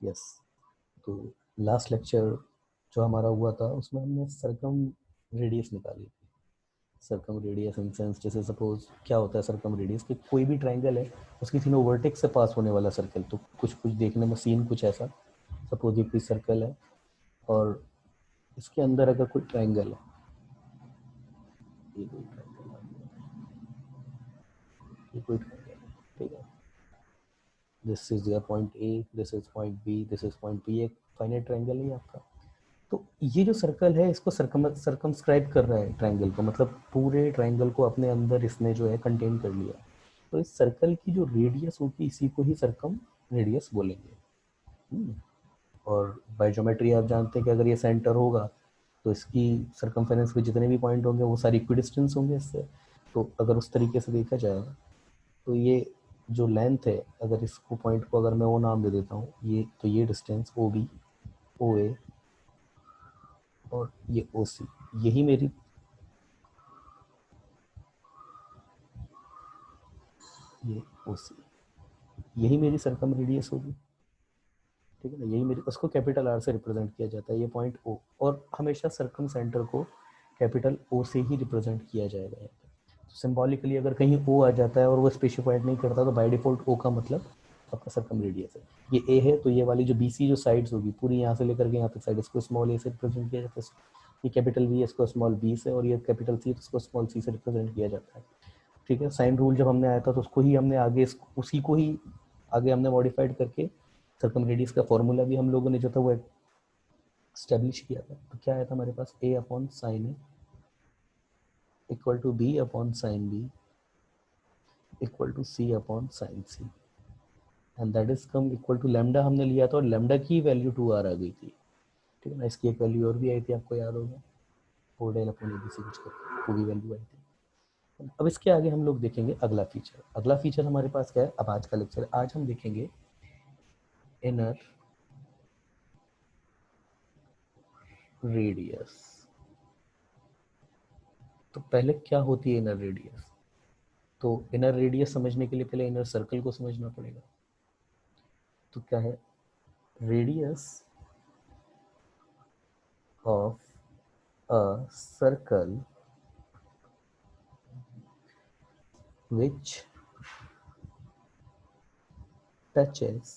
Yes. तो last lecture जो हमारा हुआ था उसमें हमने सरकम रेडियस निकाली थी। सरकम रेडियस इन सेंस, जैसे सपोज क्या होता है सरकम रेडियस, कि कोई भी ट्राइंगल है उसकी तीनों वर्टेक्स से पास होने वाला सर्कल। तो कुछ कुछ देखने में सीन कुछ ऐसा, सपोज ये कोई सर्कल है और इसके अंदर अगर कोई ट्राइंगल है, ये कोई ट्राइंगल है, ये कोई ट्राइंगल है, ठीक है, this is your point A, this is point B, this is point B, एक फाइनाइट ट्राइंगल है आपका। तो ये जो सर्कल है इसको सर्कमस्क्राइब कर रहा है ट्राइंगल को, मतलब पूरे ट्राइंगल को अपने अंदर इसने जो है कंटेन कर लिया। तो इस सर्कल की जो रेडियस होगी इसी को ही सर्कम रेडियस बोलेंगे। और बाय ज्योमेट्री आप जानते हैं कि अगर ये सेंटर होगा तो इसकी सर्कमफेरेंस के जितने भी पॉइंट होंगे वो सारे इक्विडिस्टेंस होंगे इससे। तो अगर उस तरीके से देखा जाए तो ये जो लेंथ है, अगर इसको पॉइंट को अगर मैं वो नाम दे देता हूँ ये, तो ये डिस्टेंस ओ बी, ओ ए और ये ओ सी, यही मेरी, ये ओ सी, यही मेरी सरकम रेडियस होगी। ठीक है ना, यही मेरी, उसको कैपिटल आर से रिप्रेजेंट किया जाता है, ये पॉइंट ओ। और हमेशा सरकम सेंटर को कैपिटल ओ से ही रिप्रेजेंट किया जाएगा यहाँ पे। तो सिम्बॉलिकली अगर कहीं ओ आ जाता है और वो स्पेसिफाइड नहीं करता तो बाय डिफॉल्ट ओ का मतलब आपका सरकम रेडियस है। ये ए है तो ये वाली जो बी सी जो साइड्स होगी पूरी यहाँ से लेकर के यहाँ तक साइड, इसको स्मॉल ए से रिप्रेजेंट किया जाता है। ये कैपिटल बी है, इसको स्मॉल बी से, और ये कैपिटल सी तो इसको स्मॉल सी से रिप्रेजेंट किया जाता है। ठीक है, साइन रूल जब हमने आया था तो उसको ही हमने आगे, उसी को ही आगे हमने मॉडिफाइड करके सर्कम रेडियस का फॉर्मूला भी हम लोगों ने जो था वो स्टेब्लिश किया था। तो क्या आया था हमारे पास, A upon sine A equal to B upon sine B equal to C upon sine C, and that is come equal to lambda हमने लिया था, और लैम्डा की वैल्यू 2r आ गई थी। ठीक है ना, इसकी एक वैल्यू और भी आई थी, आपको याद होगा, 4 del upon A B C कुछ करके वो भी वैल्यू आई थी। अब इसके आगे हम लोग देखेंगे अगला फीचर। अगला फीचर हमारे पास क्या है, अब आज का लेक्चर, आज हम देखेंगे इनर रेडियस। तो पहले क्या होती है इनर रेडियस, तो इनर रेडियस समझने के लिए पहले इनर सर्कल को समझना पड़ेगा। तो क्या है, radius of a circle which touches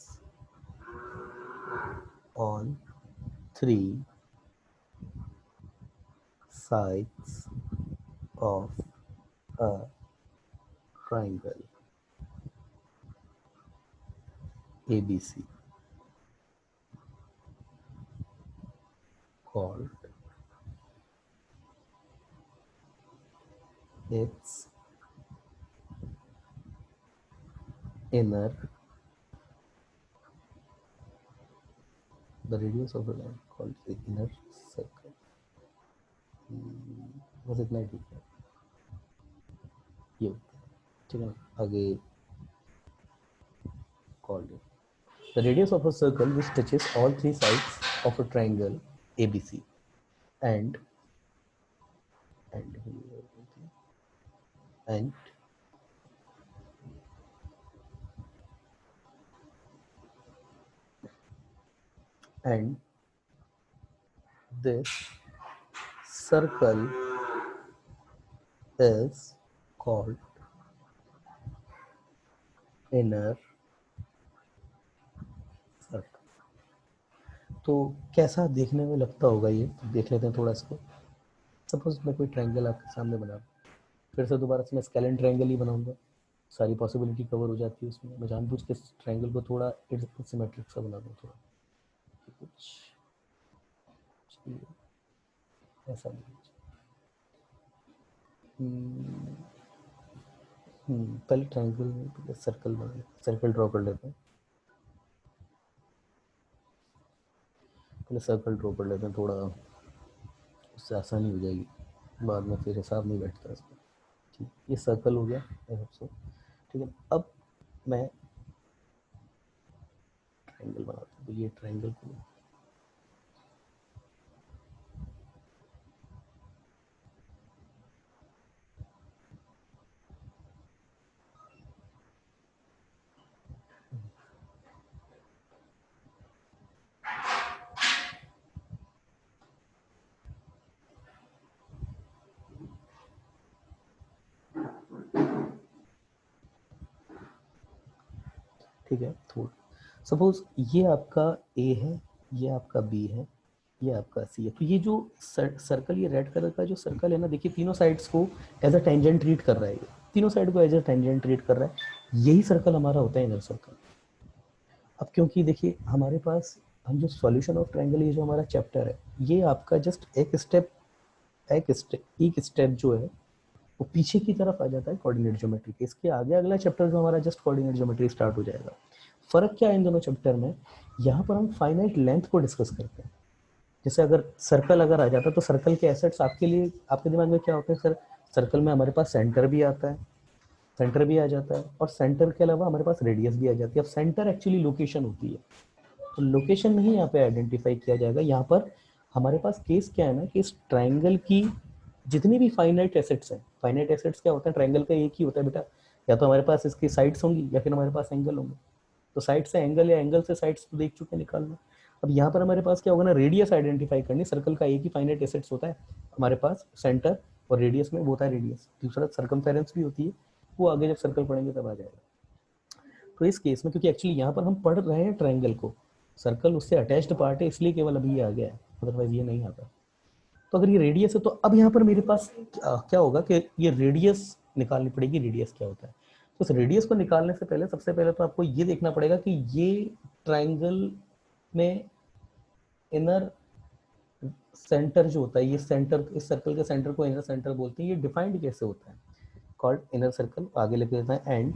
on three sides of a triangle ABC called its inner, the radius of the line called the inner circle. बस इतना ही ठीक है, ये ठीक है ना। आगे called it the radius of a circle which touches all three sides of a triangle ABC and and and and this circle is called inner circle। तो कैसा देखने में लगता होगा ये, तो देख लेते हैं थोड़ा इसको। सपोज मैं कोई ट्रायंगल आपके सामने बना, फिर से दोबारा से मैं स्केलेन ट्रायंगल ही बनाऊंगा, सारी पॉसिबिलिटी कवर हो जाती है उसमें। मैं जानबूझ के ट्रायंगल को थोड़ा सिमेट्रिक सा बना दूँ, थोड़ा कुछ ऐसा नहीं। पहले ट्रायंगल सर्कल बना, सर्कल ड्रॉ कर लेते हैं, पहले सर्कल ड्रॉ कर लेते हैं, थोड़ा उससे आसानी हो जाएगी, बाद में फिर हिसाब नहीं बैठता इसका। ठीक, ये सर्कल हो गया आई होप सो। ठीक है, अब मैं ट्रायंगल बनाता हूँ, तो ये ट्रायंगल को ठीक है। थोड़ा सपोज ये आपका ए है, ये आपका बी है, ये आपका सी है, तो ये जो सर्कल, ये रेड कलर का जो सर्कल है ना, देखिए तीनों साइड्स को एज अ टेंजेंट ट्रीट कर रहा है, ये तीनों साइड को एज अ टेंजेंट ट्रीट कर रहा है, यही सर्कल हमारा होता है इनर सर्कल। अब क्योंकि देखिए हमारे पास हम जो सॉल्यूशन ऑफ ट्रायंगल, ये जो हमारा चैप्टर है, ये आपका जस्ट एक स्टेप जो है वो पीछे की तरफ आ जाता है कोऑर्डिनेट ज्योमेट्री के। इसके आगे अगला चैप्टर जो हमारा जस्ट कोऑर्डिनेट ज्योमेट्री स्टार्ट हो जाएगा। फर्क क्या है इन दोनों चैप्टर में, यहाँ पर हम फाइनाइट लेंथ को डिस्कस करते हैं। जैसे अगर सर्कल अगर आ जाता तो सर्कल के एसेट्स आपके लिए, आपके दिमाग में क्या होता है सर, सर्कल में हमारे पास सेंटर भी आता है, सेंटर भी आ जाता है, और सेंटर के अलावा हमारे पास रेडियस भी आ जाती है। अब सेंटर एक्चुअली लोकेशन होती है, तो लोकेशन नहीं यहाँ पे आइडेंटिफाई किया जाएगा। यहाँ पर हमारे पास केस क्या है ना कि इस ट्राइंगल की जितनी भी फाइनाइट एसेट्स हैं, फाइनाइट एसेट्स क्या होता है, ट्राइंगल का एक ही होता है बेटा, या तो हमारे पास इसकी साइड्स होंगी या फिर हमारे पास एंगल होंगे। तो साइड से एंगल या एंगल से साइड्स तो देख चुके, निकालना। अब यहाँ पर हमारे पास क्या होगा ना, रेडियस आइडेंटिफाई करनी। सर्कल का एक ही फाइनाइट एसेट्स होता है हमारे पास, सेंटर और रेडियस में वो होता है रेडियस। दूसरा सर्कमफेरेंस भी होती है, वो आगे जब सर्कल पढ़ेंगे तब आ जाएगा। तो इस केस में क्योंकि एक्चुअली यहाँ पर हम पढ़ रहे हैं ट्रायंगल को, सर्कल उससे अटैच्ड पार्ट है, इसलिए केवल अभी ये आ गया है, अदरवाइज ये नहीं आता। तो अगर ये रेडियस है तो अब यहाँ पर मेरे पास क्या होगा कि ये रेडियस निकालनी पड़ेगी। रेडियस क्या होता है, तो इस रेडियस को निकालने से पहले सबसे पहले तो आपको ये देखना पड़ेगा कि ये ट्रायंगल में इनर सेंटर जो होता है, ये सेंटर, इस सर्कल के सेंटर को इनर सेंटर बोलते हैं। ये डिफाइंड कैसे होता है, कॉल्ड इनर सर्कल, आगे लिख देता है and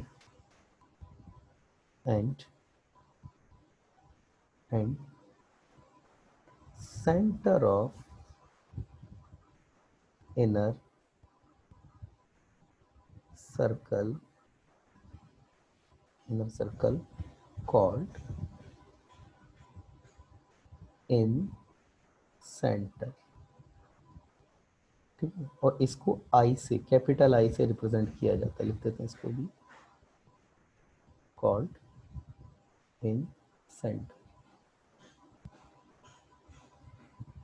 center of inner circle called in center, ठीक है। और इसको आई से, कैपिटल आई से रिप्रेजेंट किया जाता है, लिख देते हैं इसको भी, called in center।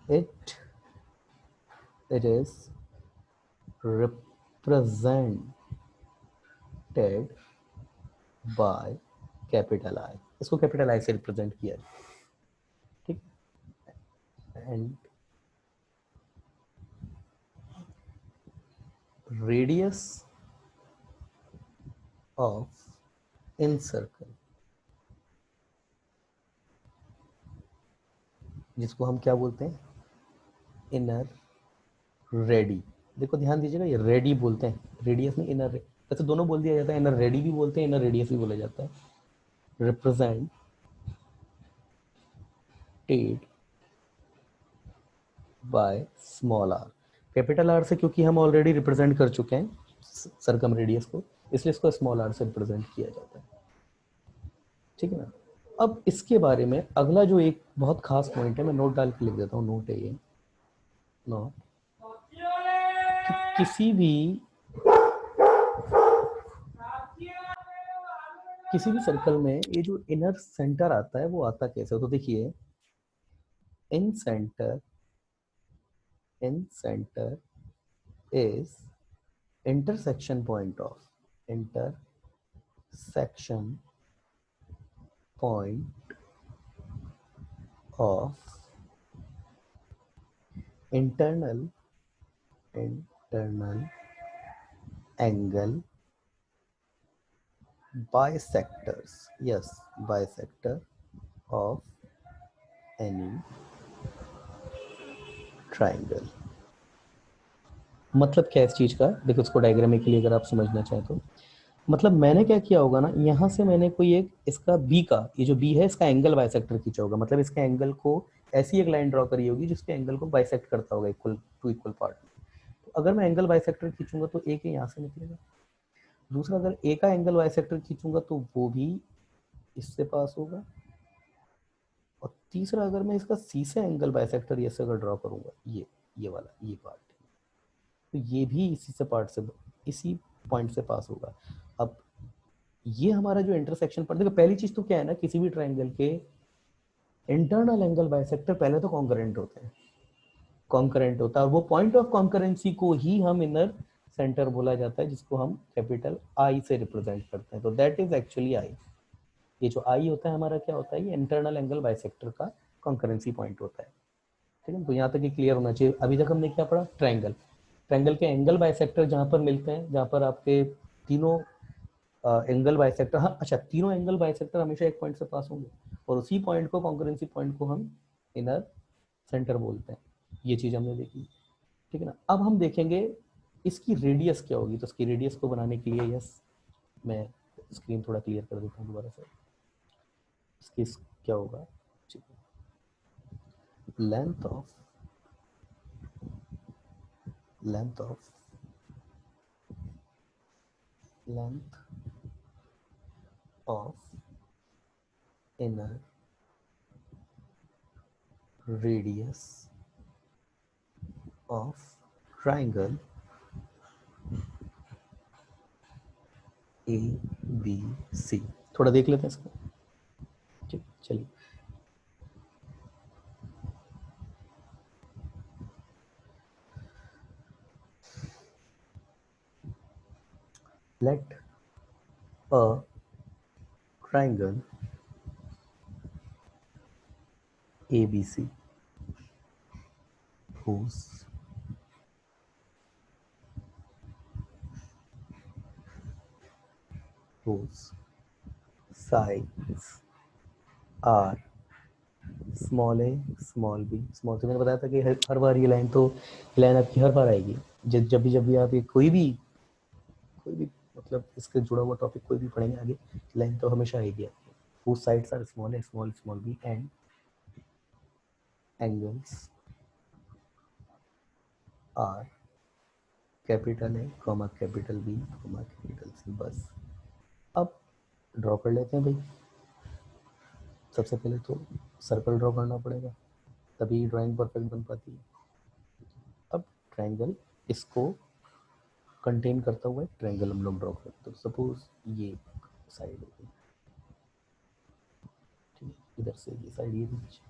it is represented by capital I, इसको कैपिटल आई से रिप्रेजेंट किया जाता है, ठीक। And radius of in circle, जिसको हम क्या बोलते हैं, इनर रेडी। देखो ध्यान दीजिएगा, ये रेडी बोलते हैं, रेडियस नहीं इनर, वैसे दोनों बोल दिया जाता है, इनर रेडी भी बोलते हैं, इनर रेडियस भी बोला जाता है। Represented by small R, capital R से क्योंकि हम ऑलरेडी रिप्रेजेंट कर चुके हैं सर्कम रेडियस को, इसलिए इसको स्मॉल आर से रिप्रेजेंट किया जाता है, ठीक है ना। अब इसके बारे में अगला जो एक बहुत खास पॉइंट है, मैं नोट डाल के लिख देता हूँ, नोट है ये, नोट, किसी भी सर्कल में ये जो इनर सेंटर आता है वो आता कैसे हो, तो देखिए incentre is intersection point of internal angle bisectors, yes, bisector of any triangle। मतलब क्या इस चीज का, देखो इसको डायग्रामिकली अगर आप समझना चाहें तो, मतलब मैंने क्या किया होगा ना, यहाँ से मैंने कोई एक इसका बी का, ये जो बी है इसका एंगल बाइसेक्टर खींचा होगा, मतलब इसके एंगल को ऐसी एक लाइन ड्रॉ करी होगी जिसके एंगल को बाइसेक्ट करता होगा इक्वल टू इक्वल पार्ट। तो अगर मैं एंगल बाइसेक्टर खींचूंगा तो ए के यहाँ से निकलेगा, दूसरा अगर ए का एंगल बाइसेक्टर खींचूंगा तो वो भी इससे पास होगा, और तीसरा अगर मैं इसका सी से एंगल बाइसेक्टर ये से अगर ड्रॉ करूंगा, ये वाला ये पार्ट, तो ये भी इसी पॉइंट से पास होगा। अब ये हमारा जो इंटरसेक्शन पर, देखो पहली चीज तो क्या है ना, किसी भी ट्रायंगल के इंटरनल एंगल बाइसेक्टर पहले तो कॉन्करेंट होते हैं, कॉन्करेंट होता है, और वो पॉइंट ऑफ कॉन्करेंसी को ही हम इनर सेंटर बोला जाता है, जिसको हम कैपिटल आई से रिप्रेजेंट करते हैं, तो दैट इज एक्चुअली आई। ये जो आई होता है हमारा क्या होता है, ये इंटरनल एंगल बाइसेक्टर का कॉन्करेंसी पॉइंट होता है, ठीक है। तो यहाँ तक ये क्लियर होना चाहिए। अभी तक हमने क्या पढ़ा, ट्रायंगल, ट्रायंगल के एंगल बाइसेक्टर जहाँ पर मिलते हैं, जहाँ पर आपके तीनों एंगल बाइसेक्टर, हाँ अच्छा, तीनों एंगल बाइसेक्टर हमेशा एक पॉइंट से पास होंगे और उसी पॉइंट को, कॉन्करेंसी पॉइंट को हम इनर सेंटर बोलते हैं। ये चीज़ हमने देखी, ठीक है ना। अब हम देखेंगे इसकी रेडियस क्या होगी। तो इसकी रेडियस को बनाने के लिए, यस, मैं स्क्रीन थोड़ा क्लियर कर देता हूँ दोबारा से। इसकी क्या होगा, length of length of length of inner radius of triangle A B C. थोड़ा देख लेते हैं इसको, ठीक, चलिए। Let a triangle ABC whose sides are small a small b small। तो मैंने बताया था कि हर बार ये लाइन आपकी हर बार आएगी। जब भी आप ये कोई भी मतलब इसके जुड़ा हुआ टॉपिक कोई भी पढ़ेंगे आगे, लाइन तो हमेशा आएगी आपकी। whose sides are small a small b and angles are capital A comma capital B comma capital C। बस अब ड्रॉ कर लेते हैं भाई। सबसे पहले तो सर्कल ड्रॉ करना पड़ेगा, तभी ड्राइंग परफेक्ट बन पाती है। अब ट्रायंगल इसको कंटेन करता हुआ एक ट्रायंगल हम लोग ड्रॉ करते हैं। तो सपोज ये साइड होगी, ठीक है, इधर से ये साइड, ये बीच,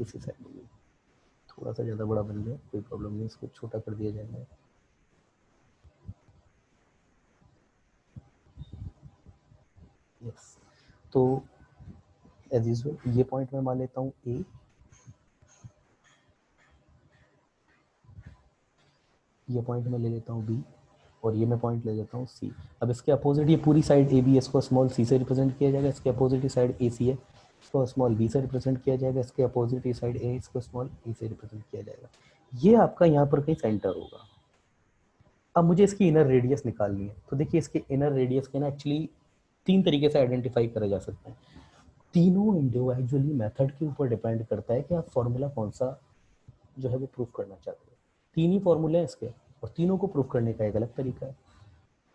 इसी साइड होगी। थोड़ा सा ज़्यादा बड़ा बन गया, कोई प्रॉब्लम नहीं, इसको छोटा कर दिया जाएगा। यस, तो एज यूजुअल ये पॉइंट मैं मान लेता हूँ ए, ये पॉइंट मैं ले लेता हूँ बी, और ये मैं पॉइंट ले लेता हूँ सी। अब इसके अपोजिट ये पूरी साइड ए बी, इसको स्मॉल सी से रिप्रेजेंट किया जाएगा। इसके अपोजिट ही साइड ए सी है, इसको स्मॉल बी से रिप्रेजेंट किया जाएगा। इसके अपोजिट ही साइड ए, इसको स्मॉल ए से रिप्रेजेंट किया जाएगा। ये आपका यहाँ पर कहीं सेंटर होगा। अब मुझे इसकी इनर रेडियस निकालनी है। तो देखिए इसके इनर रेडियस के ना एक्चुअली 3 तरीके से आइडेंटिफाई करा जा सकता है। तीनों इंडिविजुअली मेथड के ऊपर डिपेंड करता है कि आप फॉर्मूला कौन सा जो है वो प्रूफ करना चाहते हो। 3 ही फॉर्मूले हैं इसके, और तीनों को प्रूफ करने का एक अलग तरीका है।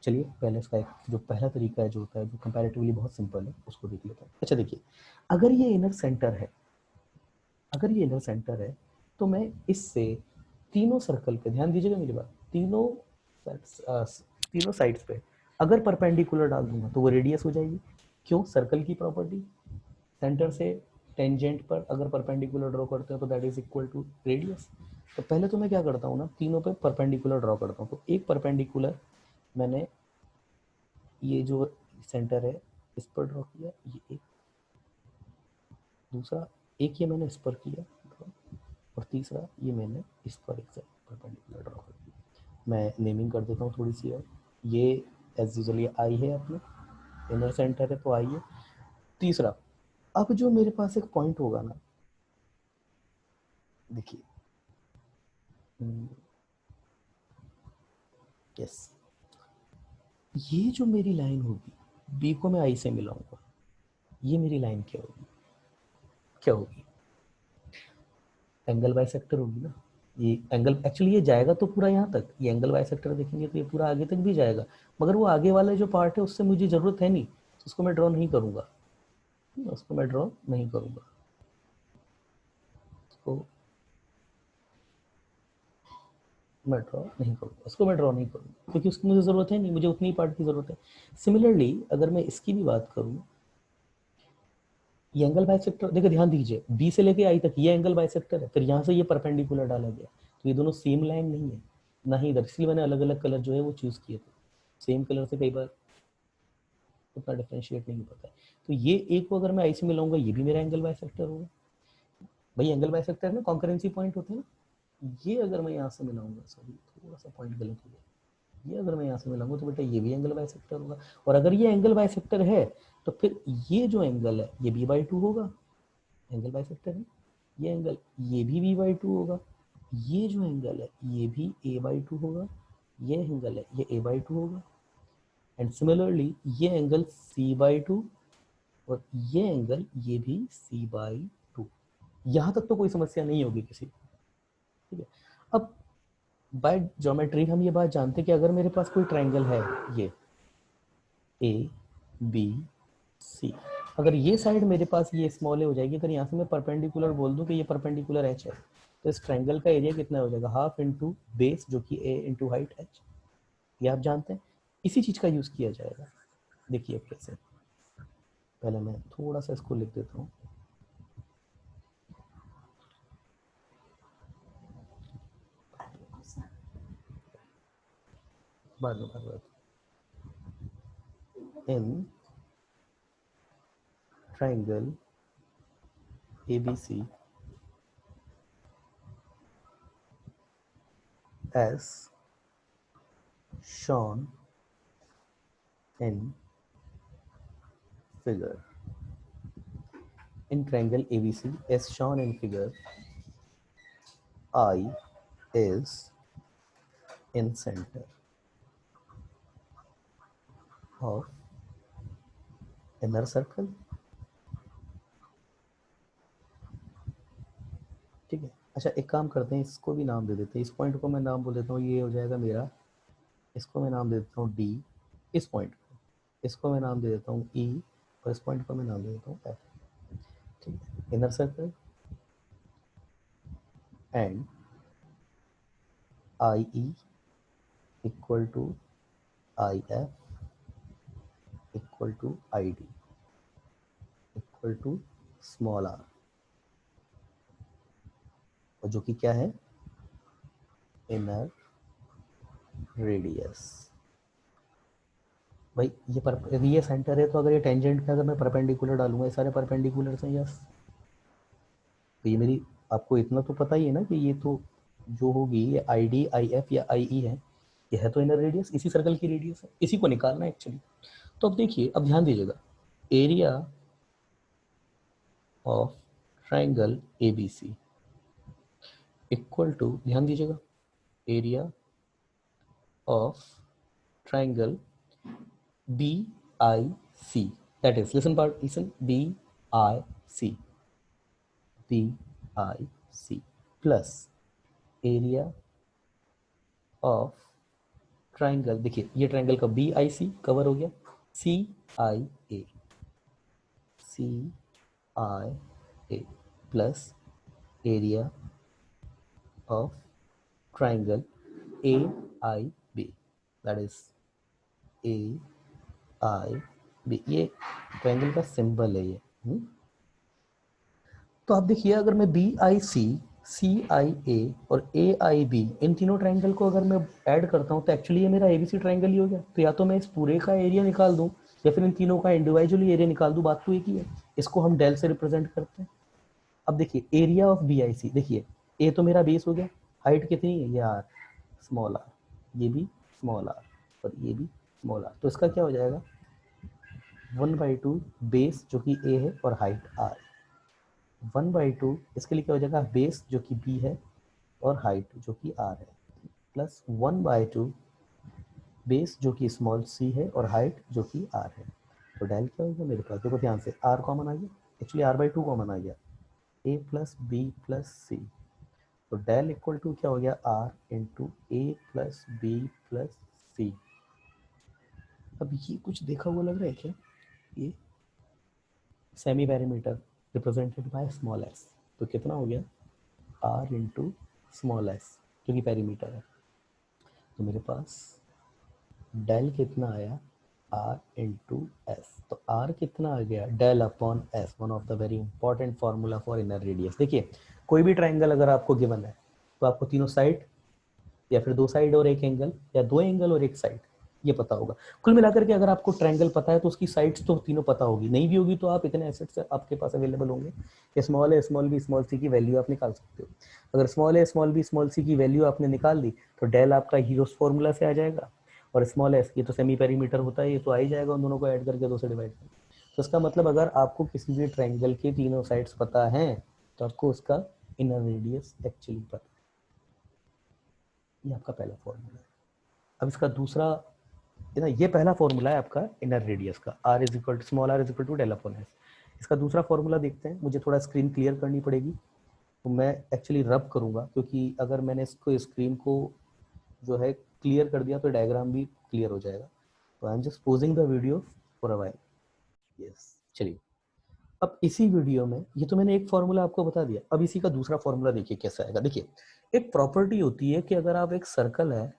चलिए पहले इसका एक जो पहला तरीका है जो होता है, जो कंपैरेटिवली बहुत सिंपल है, उसको देख लेते हैं। अच्छा देखिए, अगर ये इनर सेंटर है, अगर ये इनर सेंटर है, तो मैं इससे तीनों सर्कल पे, ध्यान दीजिएगा मेरी बात, तीनों साइड्स पे अगर परपेंडिकुलर डाल दूंगा तो वो रेडियस हो जाएगी। क्यों? सर्कल की प्रॉपर्टी, सेंटर से टेंजेंट पर अगर परपेंडिकुलर ड्रॉ करते हो तो that is equal to radius. तो पहले तो मैं क्या करता हूँ ना, तीनों पे परपेंडिकुलर ड्रॉ करता हूँ। तो एक परपेंडिकुलर मैंने ये जो सेंटर है इस पर ड्रॉ किया, ये एक, दूसरा एक ये मैंने इस पर किया, और तीसरा ये मैंने इस पर एक परपेंडिकुलर ड्रॉ कर दिया। मैं नेमिंग कर देता हूँ थोड़ी सी, और ये एज यूजुअल ये आई है अपने इनर सेंटर है, तो आई है। तीसरा, अब जो मेरे पास एक पॉइंट होगा ना, देखिए, यस, ये जो मेरी लाइन होगी, बी को मैं आई से मिलाऊंगा, ये मेरी लाइन क्या होगी, क्या होगी, एंगल बाइसेक्टर होगी ना। ये एंगल एक्चुअली ये जाएगा तो पूरा यहाँ तक, ये एंगल बाइसेक्टर देखेंगे तो ये पूरा आगे तक भी जाएगा, मगर वो आगे वाला जो पार्ट है उससे मुझे ज़रूरत है नहीं, उसको मैं ड्रॉ नहीं करूँगा, उसको मैं ड्रॉ नहीं करूँगा, उसको मैं ड्रॉ नहीं करूँगा, उसको मैं ड्रॉ नहीं करूँगा, क्योंकि उसकी मुझे ज़रूरत है नहीं, मुझे उतनी पार्ट की ज़रूरत है। सिमिलरली अगर मैं इसकी भी बात करूँ, ये एंगल बाइसेक्टर, देखो ध्यान दीजिए, बी से लेके आई तक ये एंगल बाइसेक्टर है, फिर यहाँ से ये परपेंडिकुलर डाला गया, तो ये दोनों सेम लाइन नहीं है ना ही इधर, इसलिए मैंने अलग अलग कलर जो है वो चूज किए थे। सेम कलर से कई बार उतना डिफ्रेंशिएट नहीं होता है। तो ये एक को अगर मैं आई से मिलाऊंगा, ये भी मेरा एंगल बाइसेक्टर होगा। भाई एंगल बाइसेक्टर में कॉन्करेंसी पॉइंट होते हैं ना, ये अगर मैं यहाँ से मिलाऊंगा, सॉरी थोड़ा सा पॉइंट गलत हो गया, ये अगर मैं यहाँ से मिलाऊंगा तो बेटा ये भी एंगल बाइसेक्टर होगा। और अगर ये एंगल बाइसेक्टर है तो फिर ये जो एंगल है ये b/2 होगा, एंगल बाइसेक्टर है। ये एंगल ये भी b/2 होगा, ये जो एंगल है ये भी a/2 होगा, ये एंगल है ये a/2 होगा, एंड सिमिलरली ये एंगल c/2 और ये एंगल ये भी c/2। यहाँ तक तो कोई समस्या नहीं होगी किसी, ठीक है। अब बाय ज्योमेट्री हम ये बात जानते हैं कि अगर मेरे पास कोई ट्रायंगल है, ये ए बी सी, अगर ये साइड मेरे पास ये स्मॉल ए हो जाएगी, अगर यहाँ से मैं परपेंडिकुलर बोल दूं कि ये परपेंडिकुलर एच है, तो इस ट्रायंगल का एरिया कितना हो जाएगा, हाफ इंटू बेस जो कि ए इंटू हाइट एच, ये आप जानते हैं। इसी चीज़ का यूज़ किया जाएगा। देखिए कैसे, पहले मैं थोड़ा सा इसको लिख देता हूँ। बाद में इन triangle ABC as shown in figure. In triangle ABC as shown in figure, I is in center of inner circle, ठीक है। अच्छा एक काम करते हैं, इसको भी नाम दे देते हैं, इस पॉइंट को मैं नाम बोल देता हूँ, ये हो जाएगा मेरा, इसको मैं नाम दे देता हूँ डी, इस पॉइंट को, इसको मैं नाम दे देता हूँ ई, और इस पॉइंट को मैं नाम दे देता हूँ एफ, ठीक है। Inner circle and I E equal to I F equal to I D equal to small r, और जो कि क्या है, इनर रेडियस। भाई ये यदि ये सेंटर है तो अगर ये टेंजेंट पे अगर मैं परपेंडिकुलर डालूंगा, ये सारे परपेंडिकुलर हैं, यस, तो ये मेरी, आपको इतना तो पता ही है ना कि ये तो जो होगी ये आई डी आई एफ या आई ई है, ये है तो इनर रेडियस, इसी सर्कल की रेडियस है, इसी को निकालना है एक्चुअली। तो अब देखिए, अब ध्यान दीजिएगा, area of triangle A B C equal to, ध्यान दीजिएगा, area of triangle B I C, that is, listen part, listen, BIC, BIC plus area of triangle, देखिए ये ट्राइंगल का BIC कवर हो गया, CIA, CIA plus area of triangle AIB, that is AIB, ये triangle का symbol है ये। तो आप देखिए, अगर मैं BIC, CIA और AIB इन तीनों ट्राइंगल को अगर मैं ऐड करता हूँ तो एक्चुअली ये मेरा ABC ट्राइंगल ही हो गया। तो या तो मैं इस पूरे का एरिया निकाल दूँ या फिर इन तीनों का इंडिविजुअली एरिया निकाल दूँ, बात तो एक ही है। इसको हम डेल से रिप्रेजेंट करते हैं। अब देखिए एरिया ऑफ BIC, देखिए ए तो मेरा बेस हो गया, हाइट कितनी है, ये आर, स्मॉल आर, ये भी स्मॉल आर और ये भी स्मॉल आर, तो इसका क्या हो जाएगा 1/2 बेस जो कि ए है और हाइट आर, 1/2 इसके लिए क्या हो जाएगा, बेस जो कि बी है और हाइट जो कि आर है, प्लस 1/2 बेस जो कि स्मॉल सी है और हाइट जो कि आर है। तो डेल क्या होगा मेरे पास, देखो ध्यान से, आर कॉमन आ गया, एक्चुअली r/2 कॉमन आ गया, a प्लस बी प्लस सी, तो डेल इक्वल टू क्या हो गया, r इंटू ए प्लस बी प्लस सी। अब ये कुछ देखा हुआ लग रहा है क्या, ये semi parameter represented by small S, तो कितना हो गया r इंटू स्मॉल एस जो कि पैरीमीटर है, तो मेरे पास डेल कितना आया आर इंटू एस। तो आर कितना आ गया, del upon s, one of the very important formula for inner radius. देखिए कोई भी ट्राइंगल अगर आपको गिवन है तो आपको तीनों साइड या फिर दो साइड और एक एंगल या दो एंगल और एक साइड ये पता होगा। कुल मिलाकर के अगर आपको ट्रायंगल पता है तो उसकी साइड्स तो तीनों पता होगी, नहीं भी होगी तो आप इतने एसेट्स आपके पास अवेलेबल होंगे, स्मॉल ए स्मॉल बी स्मॉल सी की वैल्यू आप निकाल सकते हो। अगर स्मॉल ए स्मॉल बी स्मॉल सी की वैल्यू आपने निकाल दी तो डेल आपका हीरोस फॉर्मूला से आ जाएगा, और स्मॉल एस ये तो सेमी पेरीमीटर होता है, ये तो आ ही जाएगा उन दोनों को ऐड करके दो से डिवाइड करके। तो इसका मतलब अगर आपको किसी भी ट्रायंगल के तीनों साइड्स पता है तो आपको उसका इनर रेडियस एक्चुअली पता है। ये आपका पहला फॉर्मूला है। अब इसका दूसरा ना, ये पहला फॉर्मूला है आपका इनर रेडियस का, r is equal to small are is equal to del upon s. इसका दूसरा फॉर्मूला देखते हैं, मुझे थोड़ा स्क्रीन क्लियर करनी पड़ेगी तो मैं एक्चुअली रब करूंगा, क्योंकि अगर मैंने इसको स्क्रीन को जो है क्लियर कर दिया तो डायग्राम भी क्लियर हो जाएगा। तो I am just posing the video for a while. Yes, चलिए अब इसी वीडियो में ये तो मैंने एक फॉर्मूला आपको बता दिया, अब इसी का दूसरा फॉर्मूला देखिए कैसा आएगा। देखिए एक प्रॉपर्टी होती है कि अगर आप एक सर्कल है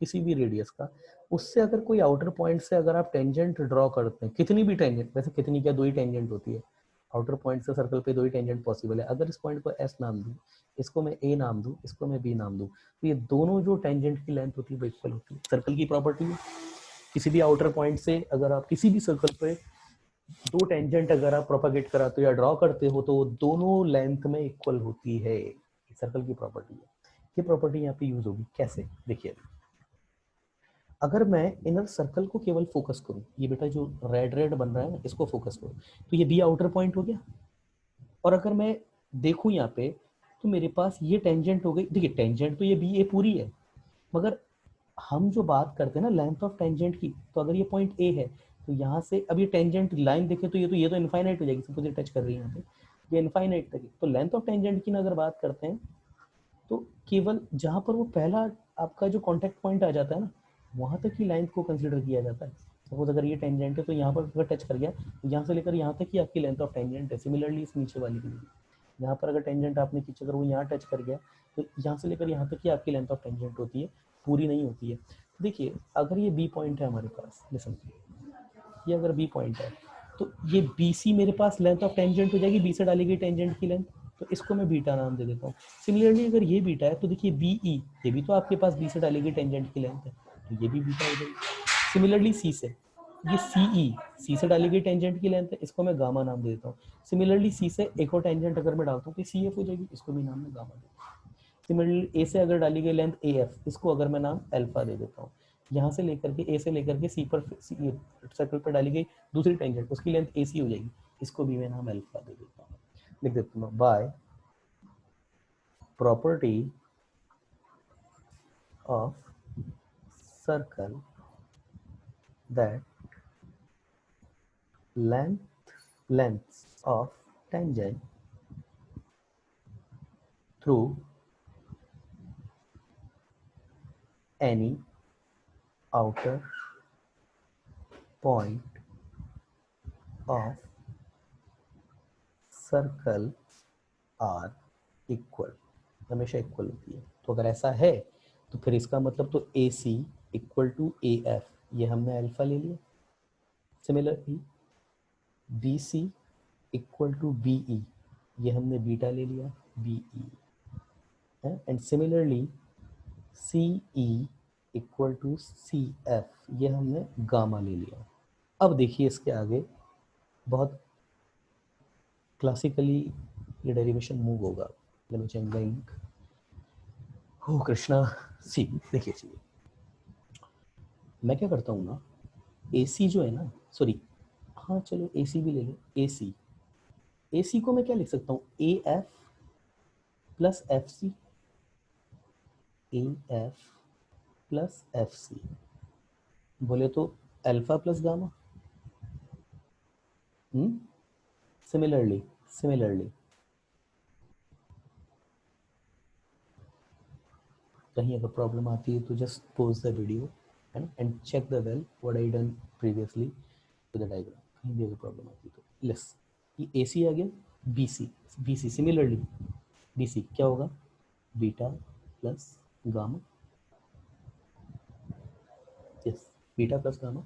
किसी भी रेडियस का, उससे अगर कोई आउटर पॉइंट से अगर आप टेंजेंट ड्रॉ करते हैं, कितनी भी टेंजेंट, वैसे कितनी क्या, दो ही टेंजेंट होती है आउटर पॉइंट से सर्कल पे, दो ही टेंजेंट पॉसिबल है। अगर इस पॉइंट को एस नाम दूं, इसको मैं ए नाम दूं, इसको मैं बी नाम दूं, तो ये दोनों जो टेंजेंट की लेंथ होती है वो इक्वल होती है। सर्कल की प्रॉपर्टी है, किसी भी आउटर पॉइंट से अगर आप किसी भी सर्कल पे दो टेंजेंट अगर आप प्रोपागेट कराते हो या ड्रॉ करते हो तो दोनों लेंथ में इक्वल होती है, सर्कल की प्रॉपर्टी है। ये प्रॉपर्टी यहाँ पे यूज होगी कैसे, देखिए अगर मैं इनर सर्कल को केवल फोकस करूं, ये बेटा जो रेड रेड बन रहा है ना इसको फोकस करूं, तो ये बी आउटर पॉइंट हो गया। और अगर मैं देखूं यहाँ पे तो मेरे पास ये टेंजेंट हो गई। देखिए टेंजेंट तो ये बी ए पूरी है, मगर हम जो बात करते हैं ना लेंथ ऑफ टेंजेंट की, तो अगर ये पॉइंट ए है तो यहाँ से अब ये टेंजेंट लाइन देखे तो ये तो इनफाइनाइट हो जाएगी, सपोज ये टच कर रही है यहाँ पे, ये इनफाइनाइट तक है। तो लेंथ ऑफ टेंजेंट की ना अगर बात करते हैं तो केवल जहां पर वो पहला आपका जो कॉन्टेक्ट पॉइंट आ जाता है ना, वहां तक ही लाइन को कंसिडर किया जाता है। सपोज अगर ये टेंजेंट है तो यहाँ पर अगर टच कर गया तो यहाँ से लेकर यहाँ तक ही आपकी लेंथ ऑफ टेंजेंट है। सिमिलरली इस नीचे वाली के लिए यहाँ पर अगर टेंजेंट आपने खींचा, अगर वो यहाँ टच कर गया तो यहाँ से लेकर यहाँ तक ही आपकी लेंथ ऑफ टेंजेंट होती है, पूरी नहीं होती है। देखिए अगर ये बी पॉइंट है हमारे पास, लिसन, ये अगर बी पॉइंट है तो ये बी सी मेरे पास लेंथ ऑफ टेंजेंट हो जाएगी, बी से डाली गई टेंजेंट की लेंथ, तो इसको मैं बीटा नाम दे देता हूँ। सिमिलरली अगर ये बीटा है तो देखिए बी ई, ये भी तो आपके पास बी से डाली गई टेंजेंट की लेंथ है, तो ये भी बीटा हो जाएगी। सिमिलरली सी से, ये सी ई, सी से डाली गई टेंजेंट की लेंथ है, इसको मैं गामा नाम दे देता हूँ। सिमिलरली सी से एक और टेंजेंट अगर मैं डालता हूँ तो सी एफ हो जाएगी, इसको भी नाम मैं गामा देता हूँ। सिमिलरली ए से अगर डाली गई लेंथ ए एफ, इसको अगर मैं नाम अल्फा दे देता हूँ। यहाँ से लेकर के ए से लेकर के सी पर सर्कल पर डाली गई दूसरी टेंजेंट, उसकी लेंथ ए सी हो जाएगी, इसको भी मैं नाम अल्फा दे देता हूँ। लिख देता हूँ by property of circle that lengths of tangent through any outer point of circle are equal, हमेशा इक्वल होती है। तो अगर ऐसा है तो फिर इसका मतलब तो A C equal to A F, ये हमने अल्फा ले लिया। Similarly B C equal to B E, ये हमने बीटा ले लिया, बी ई है। And similarly C E equal to C F, ये हमने गामा ले लिया। अब देखिए इसके आगे बहुत क्लासिकली ये डेरिवेशन मूव होगा। Let me change the ink. हो कृष्णा, सी देखिए चाहिए मैं क्या करता हूँ ना, ए सी जो है ना, सॉरी हाँ चलो ए सी भी ले लो, ए सी को मैं क्या लिख सकता हूँ, A F plus F C, A F plus F C, बोले तो अल्फा प्लस गामा। सिमिलरली कहीं अगर प्रॉब्लम आती है तो जस्ट पोज द वीडियो है ना, and check the well what I done previously with the diagram. कहीं भी अगर प्रॉब्लम आती है तो लेस, ये ए सी आ गया, B C similarly B C क्या होगा, beta plus gamma, yes beta plus gamma.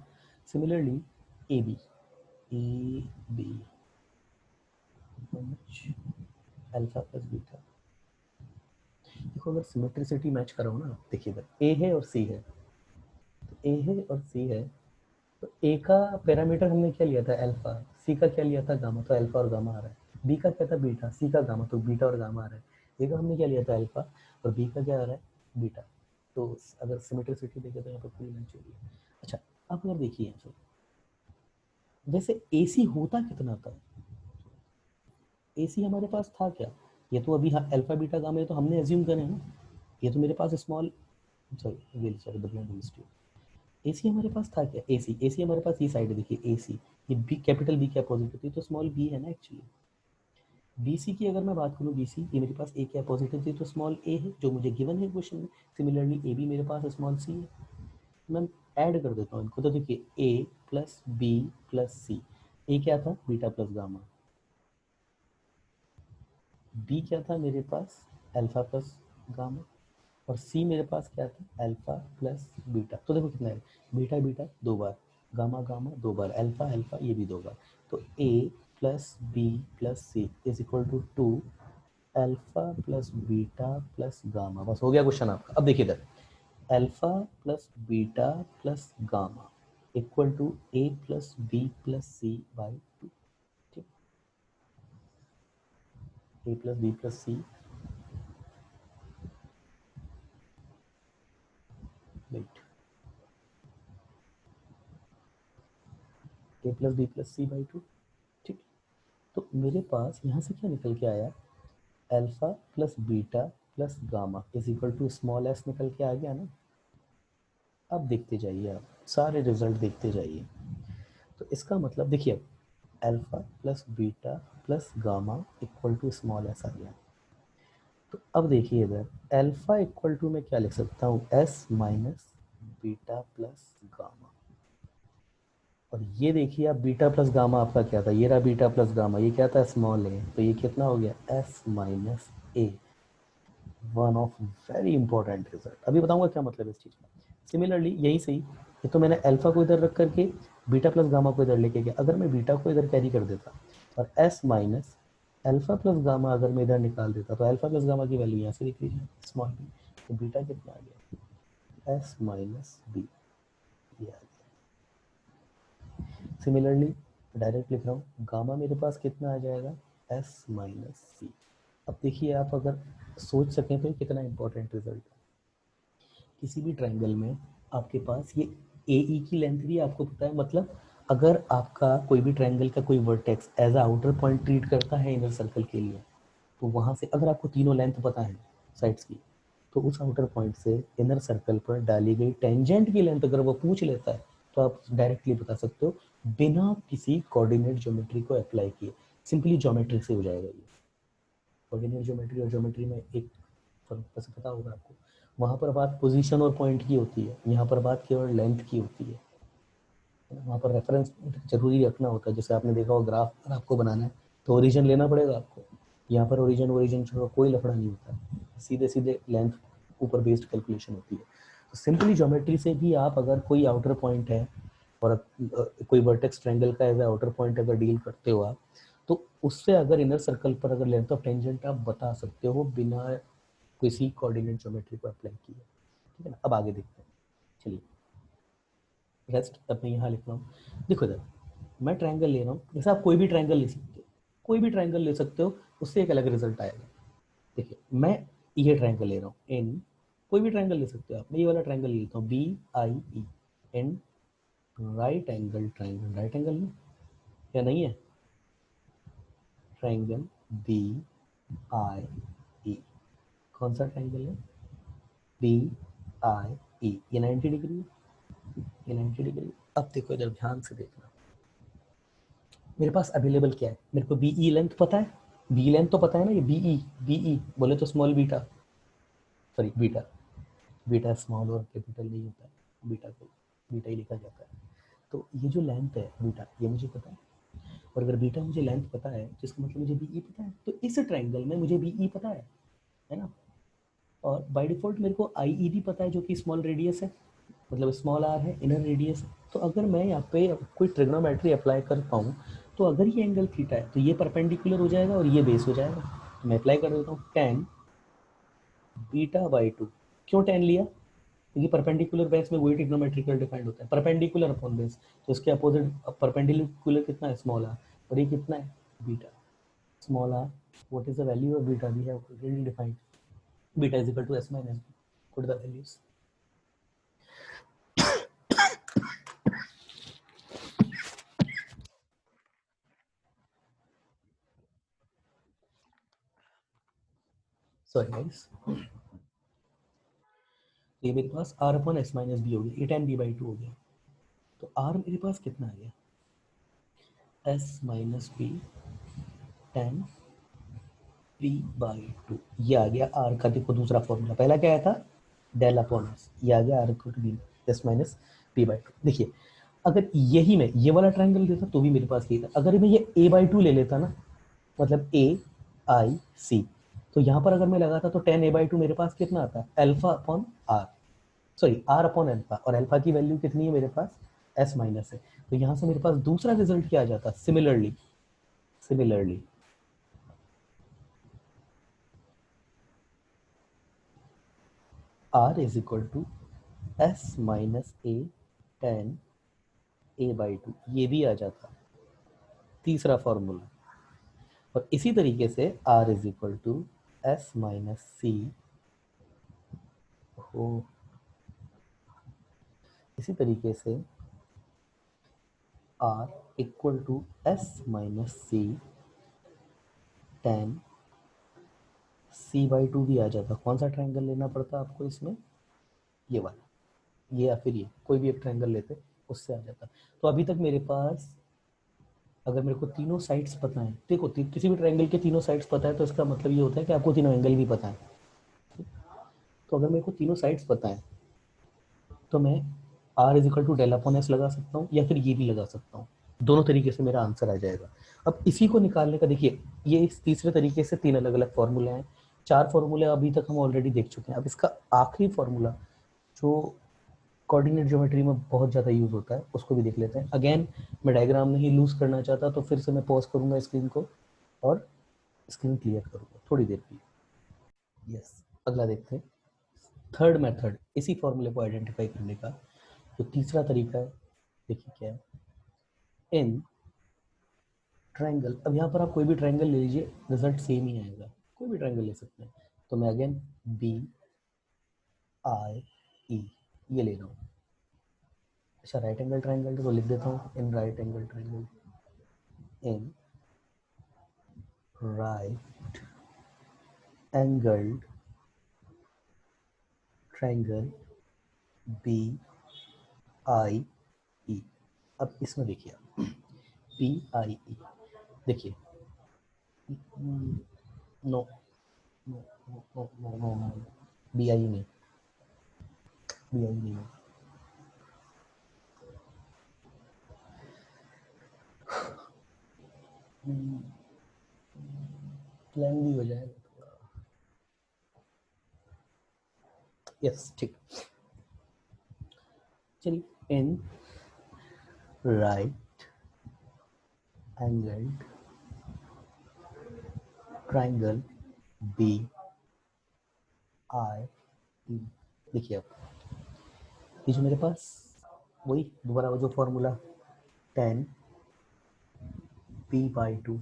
Similarly A B alpha plus beta, देखो अगर सिमेट्रिसिटी मैच करो ना, देखिए इधर ए है और सी है, तो ए है और सी है, तो ए का पैरामीटर हमने क्या लिया था अल्फा, सी का क्या लिया था गामा, तो अल्फा और गामा आ रहा है, बी का क्या था बीटा, सी का गामा, तो बीटा और गामा आ रहा है, ए का हमने क्या लिया था अल्फा और बी का क्या आ रहा है बीटा, तो अगर सिमेट्रिसिटी देखें तो यहाँ पर पूरी मैच हो रही है। अच्छा अब अगर देखिए फिर वैसे ए सी होता कितना था, ए सी हमारे पास था क्या, ये तो अभी अल्फा बीटा गामा ये तो हमने एज्यूम करे ना, ये तो मेरे पास स्मॉल सॉरी ए सी हमारे पास था क्या, ए सी हमारे पास ये साइड है, देखिए ए सी, ये बी कैपिटल बी क्या पॉजिटिव थी, तो स्मॉल बी है ना एक्चुअली, बी सी की अगर मैं बात करूँ, बी सी ये मेरे पास ए क्या पॉजिटिव थी, तो स्मॉल ए है जो मुझे गिवन है क्वेश्चन में, सिमिलरली ए बी मेरे पास स्मॉल सी है, मैं ऐड कर देता हूँ इनको, तो देखिए ए प्लस बी प्लस सी, ए क्या था बीटा प्लस गामा, बी क्या था मेरे पास अल्फा प्लस गामा, और सी मेरे पास क्या था अल्फा प्लस बीटा, तो देखो कितना है बीटा बीटा दो बार, गामा गामा दो बार, अल्फा अल्फा ये भी दो बार, तो A plus B plus C is equal to two alpha plus beta plus gamma, बस हो गया क्वेश्चन आपका। अब देखिए इधर alpha plus beta plus gamma equal to A plus B plus C by two, ठीक, A plus B plus C wait A plus B plus C by two, ठीक, तो मेरे पास यहाँ से क्या निकल के आया alpha plus beta plus gamma is equal to small s निकल के आ गया ना। अब देखते जाइए आप सारे रिजल्ट देखते जाइए, तो इसका मतलब देखिए अब alpha plus beta plus gamma equal to small S आ गया, तो अब देखिए इधर अल्फा इक्वल टू मैं क्या लिख सकता हूँ S minus beta plus gamma, और ये देखिए आप बीटा प्लस गामा आपका क्या था, ये रहा बीटा प्लस गामा, ये क्या था स्मॉल ए, तो ये कितना हो गया S minus A, one of very important result, अभी बताऊंगा क्या मतलब इस चीज़ का। सिमिलरली यही सही, ये तो मैंने अल्फा को इधर रख करके बीटा प्लस गामा को इधर लेके गया, अगर मैं बीटा को इधर कैरी कर देता और S minus alpha plus gamma अगर मैं इधर निकाल देता, तो अल्फा प्लस गामा की वैल्यू यहाँ से दिख लीजिए स्मॉल बी, तो बीटा कितना आ गया एस माइनस बी, ये आ गया। सिमिलरली डायरेक्ट लिख रहा हूँ गामा मेरे पास कितना आ जाएगा एस माइनस सी, अब देखिए आप अगर सोच सकें तो कितना इंपॉर्टेंट रिजल्ट है, किसी भी ट्रायंगल में आपके पास ये ए ई की लेंथ भी आपको पता है, मतलब अगर आपका कोई भी ट्रायंगल का कोई vertex as a outer point treat करता है इनर सर्कल के लिए, तो वहाँ से अगर आपको तीनों लेंथ पता है साइड्स की, तो उस आउटर पॉइंट से इनर सर्कल पर डाली गई टेंजेंट की लेंथ अगर वो पूछ लेता है, तो आप डायरेक्टली बता सकते हो बिना किसी कोऑर्डिनेट ज्योमेट्री को अप्लाई किए, सिंपली ज्योमेट्री से हो जाएगा ये। कोऑर्डिनेट ज्योमेट्री और ज्योमेट्री में एक फर्क वैसे पता होगा आपको, वहाँ पर बात पोजीशन और पॉइंट की होती है, यहाँ पर बात केवल लेंथ की होती है, वहाँ पर रेफरेंस जरूरी रखना होता है, जैसे आपने देखा हो ग्राफ अगर आपको बनाना है तो ओरिजिन लेना पड़ेगा आपको, यहाँ पर ओरिजिन ओरिजिन छोड़ा कोई लफड़ा नहीं होता, सीधे सीधे लेंथ ऊपर बेस्ड कैलकुलेशन होती है, तो सिंपली ज्योमेट्री से भी आप अगर कोई आउटर पॉइंट है और कोई वर्टेक्स ट्रायंगल का एज आउटर पॉइंट अगर डील करते हो आप, तो उससे अगर इनर सर्कल पर अगर लेंथ ऑफ टेंजेंट आप बता सकते हो बिना किसी कोऑर्डिनेट ज्योमेट्री को अप्लाई किए, ठीक है ना। अब आगे देखते हैं, चलिए रेस्ट अब मैं यहाँ लिख रहा हूँ, देखो इधर मैं ट्रायंगल ले रहा हूँ, जैसे आप कोई भी ट्रायंगल ले सकते हो, कोई भी ट्रायंगल ले सकते हो, उससे एक अलग रिजल्ट आएगा। देखिए मैं ये ट्रायंगल ले रहा हूँ इन, कोई भी ट्रायंगल ले सकते हो आप, मैं ये वाला ट्रायंगल लेता हूँ B I E in right angle triangle, right angle में क्या नहीं है ट्रायंगल बी आई ई, कौन सा ट्रायंगल है बी आई ई, ये 90 डिग्री है, ये 90 डिग्री। अब देखो इधर ध्यान से देखना, मेरे पास अवेलेबल क्या है, मेरे को बी ई लेंथ पता है, बी लेंथ तो पता है ना, ये बी ई बोले तो small beta, sorry beta, beta small और कैपिटल नहीं होता है, बीटा को बीटा ही लिखा जाता है, तो ये जो लेंथ है बीटा ये मुझे पता है, और अगर बीटा मुझे लेंथ पता है जिसका मतलब मुझे बी ई पता है, तो इस ट्रायंगल में मुझे बी ई पता है ना, और बाय डिफॉल्ट मेरे को आई ई भी पता है जो कि स्मॉल रेडियस है, मतलब स्मॉल आर है इनर रेडियस। तो अगर मैं यहाँ पे कोई ट्रिग्नोमेट्री अप्लाई कर पाऊँ, तो अगर ये एंगल थीटा है तो ये परपेंडिकुलर हो जाएगा और ये बेस हो जाएगा। तो मैं अप्लाई कर देता हूँ tan बीटा बाई टू। क्यों tan लिया? क्योंकि परपेंडिकुलर बेस में वही ट्रिग्नोमेट्रिकल डिफाइंड होता है, परपेंडिकुलर अपॉन बेस। तो इसके अपोजिट परपेंडिकुलर कितना है? Small r. और ये कितना है? Beta. Small r, what is the value of beta? We have already defined beta is equal to s minus b. Put the values. Sorry guys, ये मेरे पास r upon s minus B हो गया, ये tan b बाई टू हो गया। तो r मेरे पास कितना आ गया? s माइनस बी tan b बाई टू। ये आ गया r का, देखो दूसरा फॉर्मूला। पहला क्या आया था? Del upon s। ये आ गया r equal to B s minus b by two. देखिए, अगर यही मैं ये वाला ट्रायंगल देता तो भी मेरे पास यही था। अगर मैं ये a बाई टू ले लेता ना, मतलब a i c, तो यहाँ पर अगर मैं लगाता तो tan a बाई टू मेरे पास कितना आता है? Alpha upon r, sorry r upon alpha. और अल्फा की वैल्यू कितनी है मेरे पास? एस माइनस है। तो यहाँ से मेरे पास दूसरा रिजल्ट क्या आ जाता? Similarly, similarly r is equal to S minus A tan A by two, ये भी आ जाता तीसरा फॉर्मूला। और इसी तरीके से R is equal to S minus C हो, इसी तरीके से R equal to S minus C tan C by two भी आ जाता। कौन सा ट्रायंगल लेना पड़ता आपको इसमें? ये वाला, ये या फिर ये कोई भी एक ट्रायंगल लेते, उससे आ जाता। तो अभी तक मेरे पास, अगर मेरे को तीनों साइड्स पता है, देखो किसी भी ट्रायंगल के तीनों साइड्स पता है तो इसका मतलब ये होता है कि आपको तीनों एंगल भी पता है। तो अगर मेरे को तीनों साइड्स पता है तो मैं r is equal to del upon s लगा सकता हूँ, या फिर ये भी लगा सकता हूँ। दोनों तरीके से मेरा आंसर आ जाएगा। अब इसी को निकालने का, देखिए ये इस तीसरे तरीके से तीन अलग अलग फॉर्मूले हैं। चार फॉर्मूले अभी तक हम ऑलरेडी देख चुके हैं। अब इसका आखिरी फॉर्मूला जो कोऑर्डिनेट ज्योमेट्री में बहुत ज़्यादा यूज़ होता है, उसको भी देख लेते हैं। अगेन मैं डायग्राम नहीं लूज करना चाहता, तो फिर से मैं पॉज करूंगा स्क्रीन को और स्क्रीन क्लियर करूंगा थोड़ी देर की। यस, अगला देखते हैं। थर्ड मेथड इसी फॉर्मूले को आइडेंटिफाई करने का, जो तीसरा तरीका है, देखिए क्या है। इन ट्रायंगल, अब यहाँ पर आप कोई भी ट्रायंगल ले लीजिए, रिजल्ट सेम ही आएगा। कोई भी ट्रायंगल ले सकते हैं। तो मैं अगेन बी आई ई ये ले रहा हूँ। अच्छा, राइट एंगल ट्रायंगल तो लिख देता हूँ, in right angle triangle, in right angled triangle B I E. अब इसमें देखिए आप, बी आई ई, देखिए no no no no no no no, B I नहीं, बी आई नहीं, प्लान भी हो जाएगा। यस ठीक, चलिए in right angled triangle B I E. देखिए अब ये जो मेरे पास, वही दोबारा वो जो formula, tan P by two,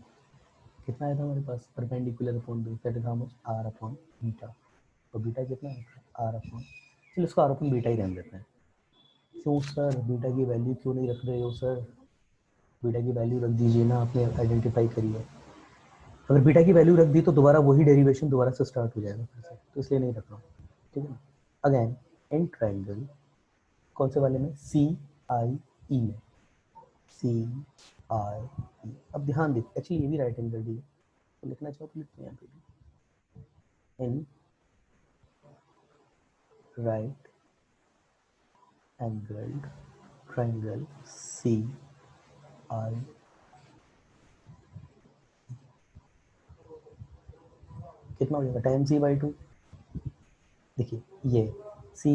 कितना आया था हमारे पास? Perpendicular upon base, that is how much? R upon beta. तो बीटा कितना है? आर अपॉन, चलो इसको आर अपॉन बीटा ही रहने देते हैं। क्यों सर बीटा की वैल्यू क्यों नहीं रख रहे हो सर? बीटा की वैल्यू रख दीजिए ना, आपने आइडेंटिफाई करी है। अगर बीटा की वैल्यू रख दी तो दोबारा वही डेरिवेशन दोबारा से स्टार्ट हो जाएगा फिर से, तो इसलिए नहीं रख रहा हूँ। ठीक है ना। अगेन इन ट्रायंगल, कौन से वाले में? सी आई ई में, सी आई ई। अब ध्यान दीजिए, एक्चुअली ये भी राइट एंगल डी है, तो लिखना चाहो तो लिखते हैं यहाँ पे भी, in right angled triangle C I. कितना हो जाएगा? tan c by two. देखिए ये सी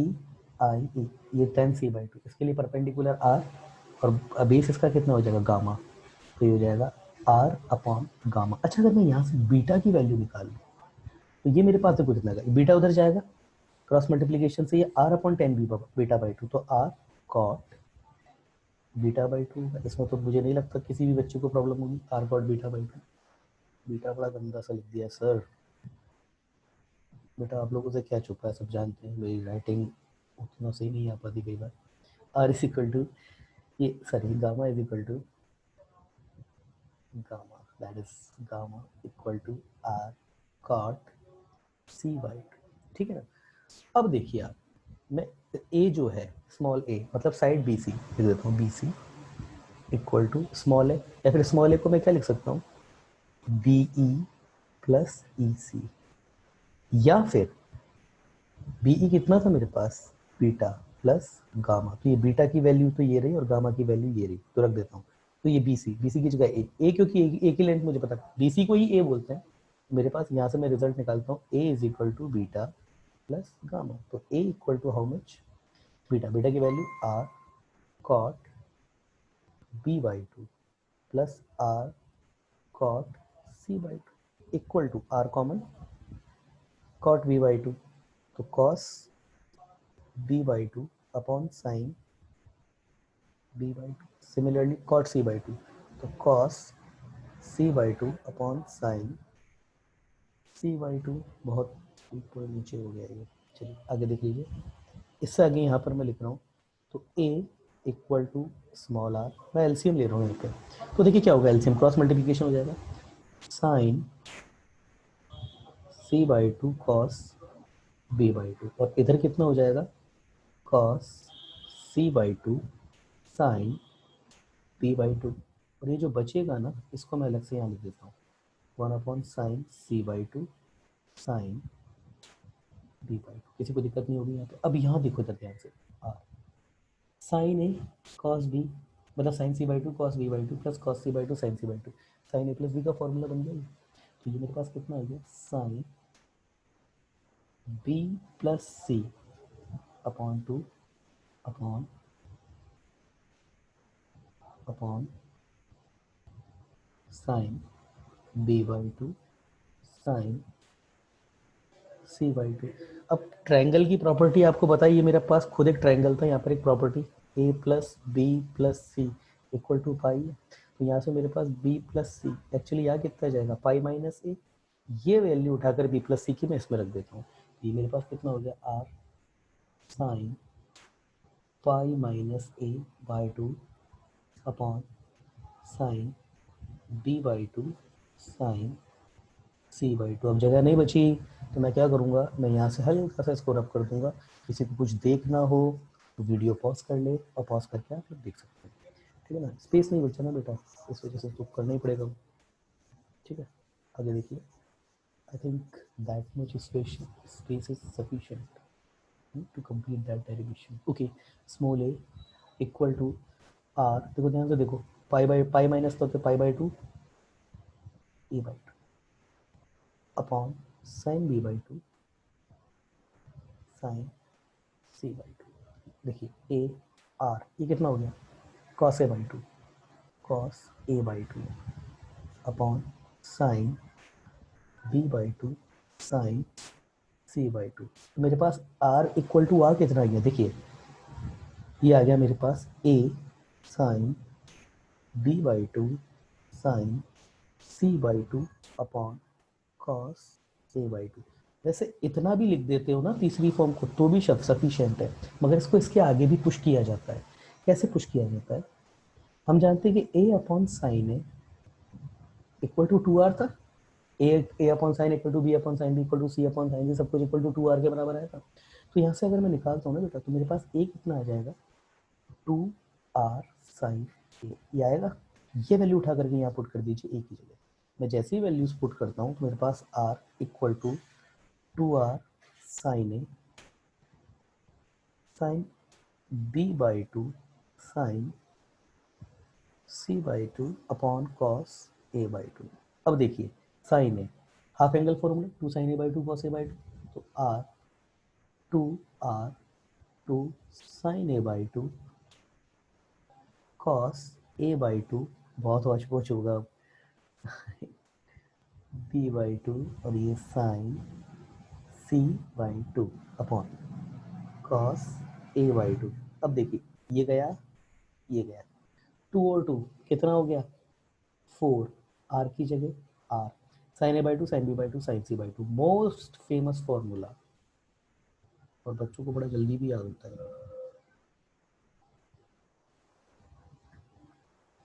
आई ए, ये tan c बाई टू, इसके लिए परपेंडिकुलर r, और बेस इसका कितना हो जाएगा गामा, तो ये हो जाएगा r अपॉन गामा। अच्छा अगर मैं यहाँ से बीटा की वैल्यू निकाल लूँ तो ये मेरे पास देखो कितना आएगा, बीटा उधर जाएगा क्रॉस मल्टीप्लीकेशन से, ये r upon tan beta by two, तो r cot beta by two. इसमें तो मुझे नहीं लगता किसी भी बच्चे को प्रॉब्लम होगी, r cot beta by two. Beta बड़ा गंदा सा लिख दिया सर। बेटा आप लोगों से क्या छुपा है, सब जानते हैं मेरी राइटिंग उतना सही नहीं आ पाती कई बार। r इज इक्वल टू, ये sorry gamma is equal to gamma, that is gamma equal to r cot c by two, ठीक है ना। अब देखिए आप, मैं a जो है स्मॉल a मतलब साइड बी सी लिख देता हूँ, B C equal to small A, या फिर स्मॉल ए को मैं क्या लिख सकता हूँ, बी ई प्लस ई सी, या फिर बी ई कितना था मेरे पास, बीटा प्लस गामा, तो ये बीटा की वैल्यू तो ये रही और गामा की वैल्यू ये रही, तो रख देता हूँ। तो ये बी सी की जगह ए क्योंकि ए की लेंथ मुझे पता, बी सी को ही ए बोलते हैं। मेरे पास यहाँ से मैं रिजल्ट निकालता हूँ, A is equal to beta plus gamma, तो A equal to how much, beta, beta की value R cot B by two plus R cot C by two equal to R common cot B by two, तो cos B by two upon sine B by two, similarly cot C by two, तो cos C by two upon sine C by two. बहुत ऊपर नीचे हो गया ये, चलिए आगे देख लीजिए। इससे आगे यहाँ पर मैं लिख रहा हूँ, तो A equal to small are, मैं एलसीएम ले रहा हूँ यहाँ पे, तो देखिए क्या होगा, एलसीएम क्रॉस मल्टीप्लिकेशन हो जाएगा, sine C by two cos B by two, और इधर कितना हो जाएगा, cos C by two sine B by two, और ये जो बचेगा ना इसको मैं अलग से यहाँ लिख देता हूँ, one upon sine C by two sine B by two. किसी को दिक्कत नहीं होगी यहाँ पे। अब यहाँ देखो इधर ध्यान से, R sine A cos B, मतलब sine C by two cos B by two plus cos C by two sine C by two, sine A plus B का फॉर्मूला बन गया। तो ये मेरे पास कितना आ गया, sine B plus C upon two upon upon sine B by two sine C by two. अब ट्रायंगल की प्रॉपर्टी आपको बताइए, मेरे पास खुद एक ट्रायंगल था, यहाँ पर एक property A plus B plus C equal to pi है, तो यहाँ से मेरे पास बी प्लस सी, एक्चुअली यहाँ कितना जाएगा पाई माइनस ए, ये वैल्यू उठाकर बी प्लस सी की मैं इसमें रख देता हूँ, ये मेरे पास कितना हो गया, r sine pi minus A by two upon sine B by two sine C by two. अब जगह नहीं बची तो मैं क्या करूँगा, मैं यहाँ से हल्का सा इसको रब कर दूंगा, किसी को कुछ देखना हो तो वीडियो पॉज कर ले और पॉज करके आप लोग देख सकते हैं, ठीक है ना, स्पेस नहीं बचा ना बेटा, इस वजह से तो करना ही पड़ेगा, ठीक है। आगे देखिए, I think that much space is sufficient to complete that derivation. Okay, small A equal to r, देखो ध्यान से देखो, पाई माइनस तो pi by two A by two upon sine B by two sine C by two. देखिए A r, ये कितना हो गया, cos A by two, cos A by two upon sine B by two sine C by two. तो मेरे पास R equal to R कितना आ गया, देखिए ये आ गया मेरे पास A sine B by two sine C by two upon cos A by two. वैसे इतना भी लिख देते हो ना तीसरी फॉर्म को तो भी सफिशिएंट है, मगर इसको इसके आगे भी पुश किया जाता है। कैसे पुश किया जाता है, हम जानते हैं कि A upon sine A equal to two R था, A upon sine equal to B upon sine B equal to C upon sine C, सब कुछ इक्वल टू टू आर के बराबर आएगा। तो यहाँ से अगर मैं निकालता हूँ ना बेटा, तो मेरे पास ए कितना आ जाएगा, टू आर साइन ए, ये आएगा। ये वैल्यू उठा करके यहाँ पुट कर दीजिए ए की जगह। मैं जैसे ही वैल्यूज पुट करता हूँ तो मेरे पास R equal to two R sine A sine B by two sine C by two upon cos A by two. अब देखिए sine A half angle formula, two sine A by two cos A by two, तो R two R two sine A by two cos A by two, बहुत watch watch होगा, B by two, और ये sine C by two upon cos A by two. अब देखिए ये गया ये गया, 2 और 2 कितना हो गया 4, आर की जगह r, sine A by two sine B by two sine C by two, most famous formula, और बच्चों को बड़ा जल्दी भी याद होता है।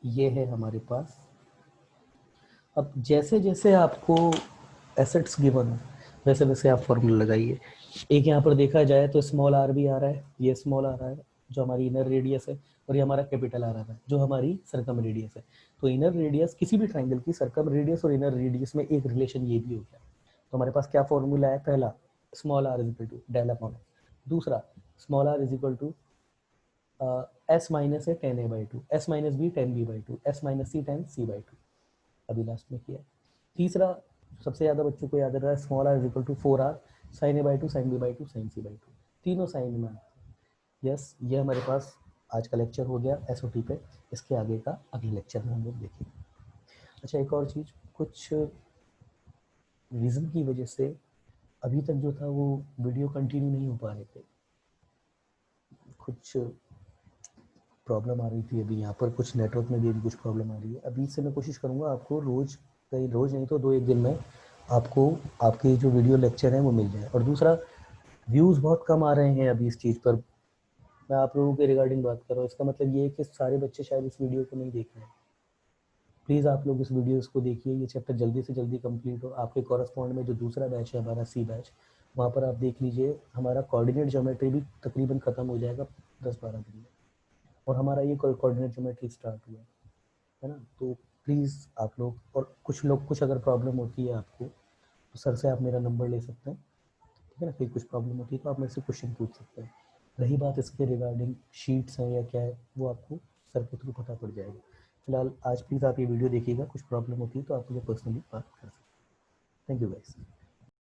ये है हमारे पास। अब जैसे जैसे आपको एसेट्स गिवन हो वैसे वैसे आप फॉर्मूला लगाइए। एक यहाँ पर देखा जाए तो स्मॉल आर भी आ रहा है, ये स्मॉल आ रहा है जो हमारी इनर रेडियस है, और ये हमारा कैपिटल आ रहा है जो हमारी सर्कम रेडियस है। तो इनर रेडियस किसी भी ट्राइंगल की सर्कम रेडियस और इनर रेडियस में एक रिलेशन ये भी हो गया। तो हमारे पास क्या फॉर्मूला है, पहला small are is equal to del upon, दूसरा small are is equal to S minus है tan A by two, S minus B tan B by two, S minus C tan C by two, अभी last में किया। तीसरा सबसे ज़्यादा बच्चों को याद रहा है small are is equal to 4r sine A by two sine B by two sine C by two, तीनों साइन में। यस, ये हमारे पास आज का लेक्चर हो गया एसओटी पे। इसके आगे का अगले लेक्चर में हम लोग देखेंगे। अच्छा, एक और चीज़, कुछ रीज़न की वजह से अभी तक जो था वो वीडियो कंटिन्यू नहीं हो पा रहे थे, कुछ प्रॉब्लम आ रही थी। अभी यहाँ पर कुछ नेटवर्क में भी अभी कुछ प्रॉब्लम आ रही है। अभी से मैं कोशिश करूँगा आपको रोज़, कहीं रोज़ नहीं तो 2-1 दिन में आपको आपके जो वीडियो लेक्चर हैं वो मिल जाए। और दूसरा, व्यूज़ बहुत कम आ रहे हैं अभी इस चीज़ पर, मैं आप लोगों के रिगार्डिंग बात कर रहा हूँ। इसका मतलब ये है कि सारे बच्चे शायद इस वीडियो को नहीं देख रहे हैं। प्लीज़ आप लोग इस वीडियोस को देखिए, ये चैप्टर जल्दी से जल्दी कंप्लीट हो। आपके कॉरस्पॉन्ड में जो दूसरा बैच है हमारा सी बैच, वहाँ पर आप देख लीजिए हमारा कोऑर्डिनेट ज्योमेट्री भी तकरीबन ख़त्म हो जाएगा 10-12 दिन में, और हमारा ये कोऑर्डिनेट ज्योमेट्री स्टार्ट हुआ है ना। तो प्लीज़ आप लोग, और कुछ लोग, कुछ अगर प्रॉब्लम होती है आपको तो सर से आप मेरा नंबर ले सकते हैं, ठीक है ना। फिर कुछ प्रॉब्लम होती है तो आप मेरे से क्वेश्चन पूछ सकते हैं। रही बात इसके रिगार्डिंग शीट्स हैं या क्या है, वो आपको सर के थ्रू पता पड़ जाएगा। फिलहाल आज प्लीज़ आप ये वीडियो देखिएगा, कुछ प्रॉब्लम होती है तो आप मुझे पर्सनली बात कर सकते हैं। Thank you guys.